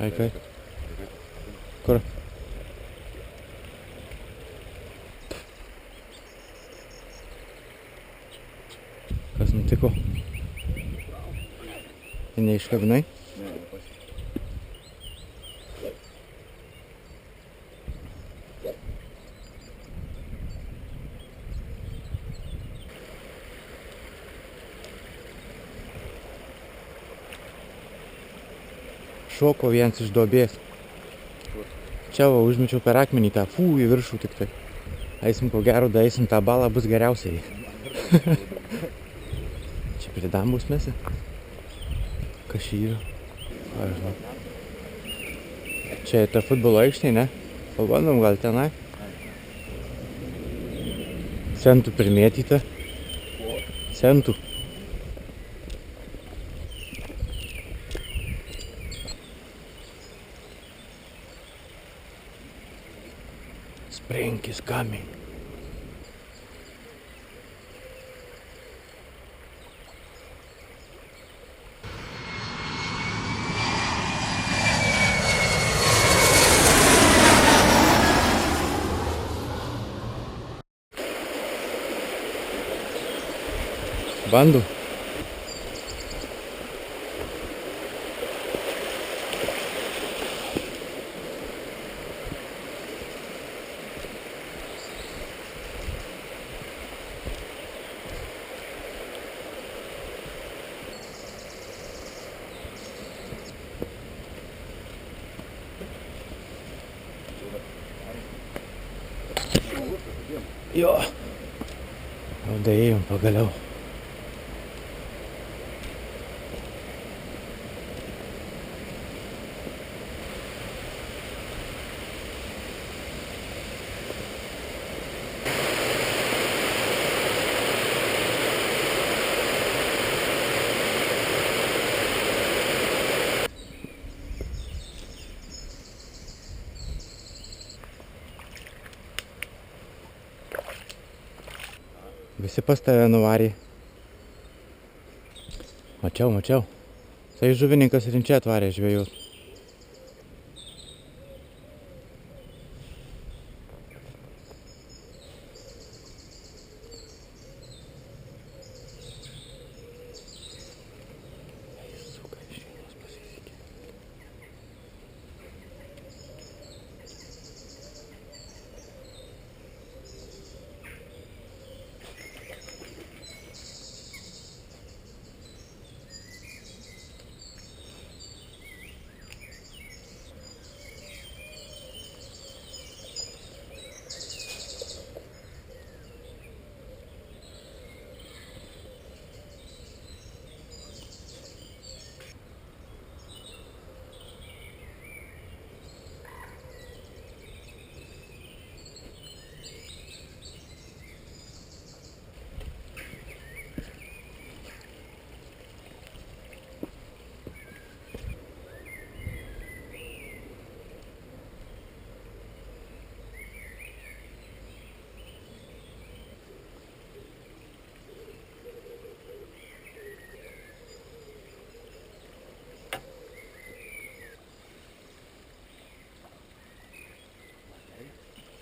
Kai. Kur? Kas nutiko? Neiškabinai? Šoko vienas iš duobės. Čia va, užmečiau per akmenį tą, į viršų tik tai. Eisim ko gero, daeisim tą balą, bus geriausiai. Čia prie dambus mesi? Kas čia yra? Aš žinau. Čia ta futbolo aikštė, ne? Pabandom gal tenai. Centų primėtyta. Centų. Spring is coming. Bandom. Jo. Jau daėjom pagaliau. Visi pas tave nuvarė. Mačiau. Tai žuvininkas rinčia atvarė žvejus.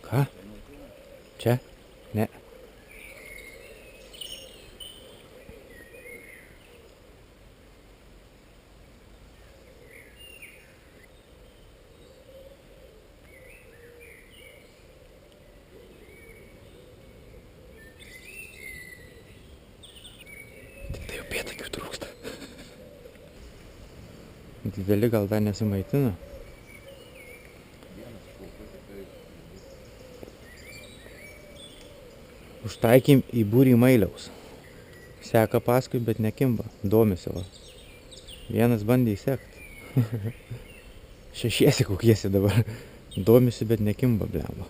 Ką? Čia? Ne. Tik tai upėtakių trūksta. Dideli gal dar nesimaitina. Užtaikym į būrį mailiaus. Seka paskui, bet nekimba. Domisi va. Vienas bandė įsekt. Šešiesi kokiesi dabar. Domisi, bet nekimba, blemba.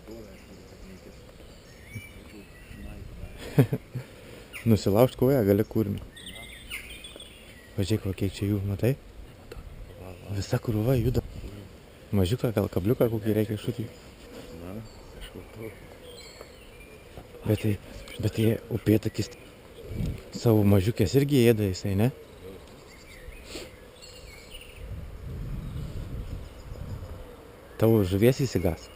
Nusilaužt koją gali kurmį. Važiuok, kiek čia jų, matai? Visa krūva juda. Mažiuką, gal kabliuką kokį reikia šutį. Bet tai upėtakis savo mažiukės irgi ėda jisai, ne? Tavo žuvies įsigas.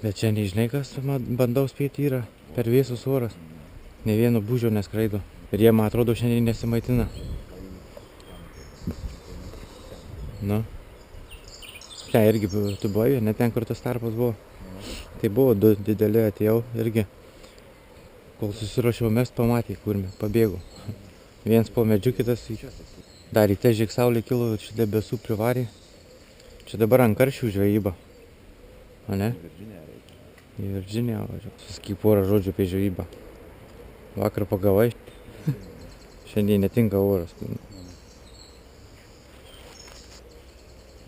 Bet čia nežinai, kas bandau spėti yra per vėsus oras. Ne vieno būžio neskraido. Ir jie, man atrodo, šiandien nesimaitina. Nu. Čia irgi tu buvai, net ten, kur tas tarpas buvo. Tai buvo du dideli, atėjau irgi. Kol susiruošiau mest, pamatė, kur pabėgau. Vienas po medžiu, kitas dar ryte žiek saulė kilo ir čia debesų privarė. Čia dabar ant karšių žvejyba. O ne? Į Virdžiniją važiuoju. Susakyk porą žodžių apie žvejybą. Vakar pagavai. Šiandien netinka oras.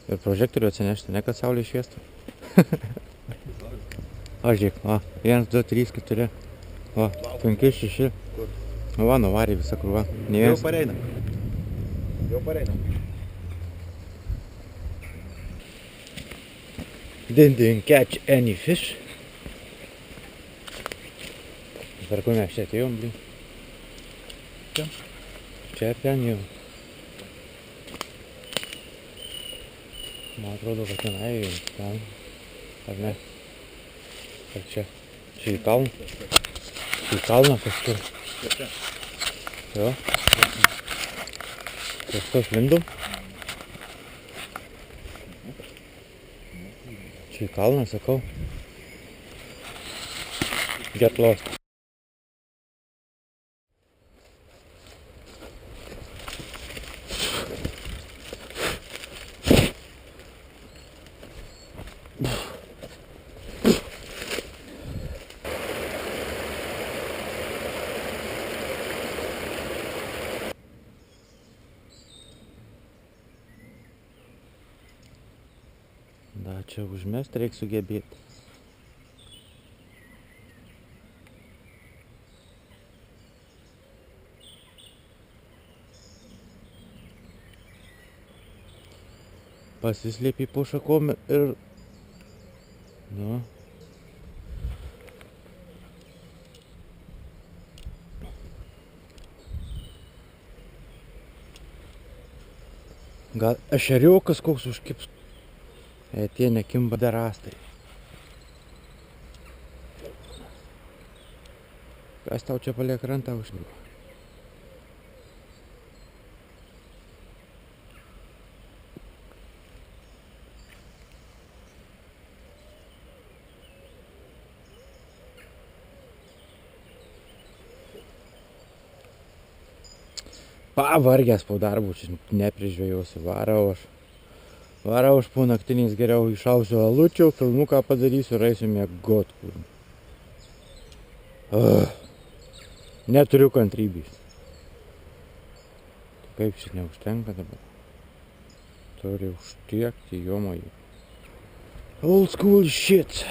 Ir prožektorių atsinešti, ne kad saulė šviestų. O, žiūrėk, 1, 2, 3, 4. O, 5, 6. Va, nuvarė visą krūvą. Jau pareinam. Didn't catch any fish. Per kur mes čia atėjom, blin? Čia? Čia ir ten jau. Man atrodo, kad tenai, ten, ar ne? Ar čia? Čia į kalną? Į kalną kažkur. Čia. Jo. Kažkas lindom. Čia į kalną, sakau. Get lost. Da, čia užmest reik sugebėti. Pasislėpė po šakom ir... Nu. Gal ešeriokas koks užkips. Tie nekimba darastai. Kas tau čia paliek krantą užlipo? Pavargęs po darbų, čia neprižvėjausi, varau aš po naktiniais geriau išausiu alučių, filmuką padarysiu ir eisiu miegot. Neturiu kantrybės. Kaip šit neužtenka dabar? Turi užtiekti, jomoji. Old school shit.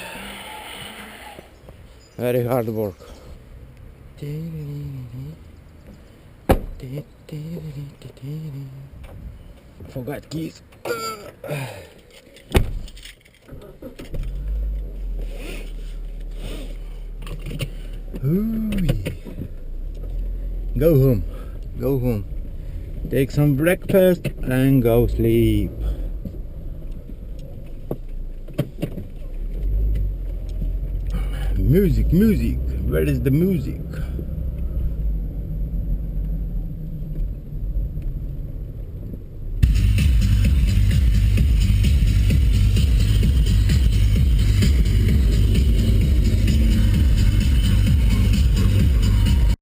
Very hard work. Forgot keys. Go home. Take some breakfast and go sleep. Music. Where is the music?